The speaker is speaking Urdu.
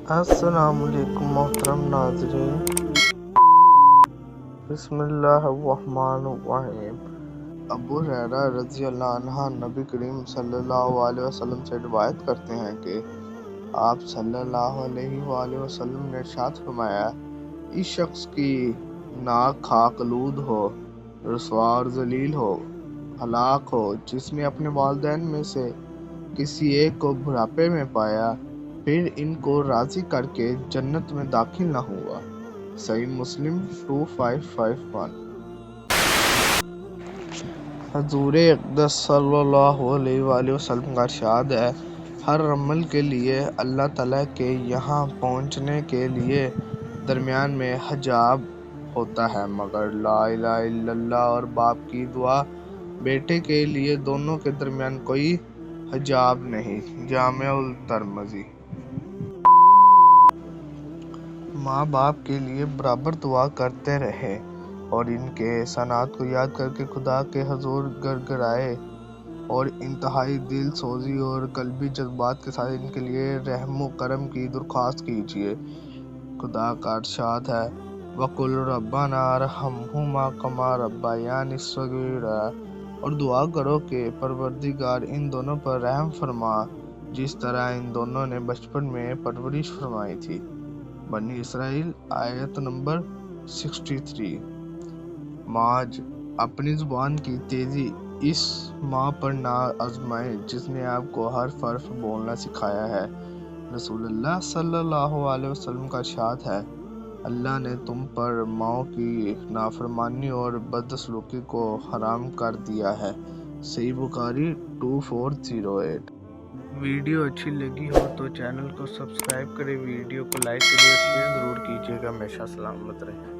السلام علیکم محترم ناظرین، بسم اللہ الرحمن الرحیم۔ ابو ہریرہ رضی اللہ عنہ نبی کریم صلی اللہ علیہ وسلم سے روایت کرتے ہیں کہ آپ صلی اللہ علیہ وآلہ وسلم نے ارشاد فرمایا، اس شخص کی ناک خاک آلود ہو، رسوا اور ذلیل ہو، ہلاک ہو، جس نے اپنے والدین میں سے کسی ایک کو بڑھاپے میں پایا، پھر ان کو راضی کر کے جنت میں داخل نہ ہوا۔ صحیح مسلم 2551۔ حضور اقدس صلی اللہ علیہ وآلہ وسلم کا ارشاد ہے، ہر عمل کے لیے اللہ تعالیٰ کے یہاں پہنچنے کے لیے درمیان میں حجاب ہوتا ہے، مگر لا الہ الا اللہ اور باپ کی دعا بیٹے کے لیے دونوں کے درمیان کوئی حجاب نہیں۔ جامع الترمذی۔ ماں باپ کے لیے برابر دعا کرتے رہے اور ان کے احسانات کو یاد کر کے خدا کے حضور گڑگڑائے اور انتہائی دل سوزی اور قلبی جذبات کے ساتھ ان کے لیے رحم و کرم کی درخواست کیجیے۔ خدا کا ارشاد ہے، وَقُلْ رَبَّنَا ارْحَمْهُمَا كَمَا رَبَّيَانِي صَغِيرًا، اور دعا کرو کہ پروردگار ان دونوں پر رحم فرما جس طرح ان دونوں نے بچپن میں پرورش فرمائی تھی۔ بنی اسرائیل آیت نمبر 63۔ معاذ، اپنی زبان کی تیزی اس ماں پر نہ آزمائیں جس نے آپ کو حرف حرف بولنا سکھایا ہے۔ رسول اللہ صلی اللہ علیہ وسلم کا ارشاد ہے، اللہ نے تم پر ماؤں کی نافرمانی اور بدسلوکی کو حرام کر دیا ہے۔ صحیح بخاری 2408۔ ویڈیو اچھی لگی ہو تو چینل کو سبسکرائب کریں، ویڈیو کو لائک کریں اور شیئر ضرور کیجیے گا۔ ہمیشہ سلامت رہیں۔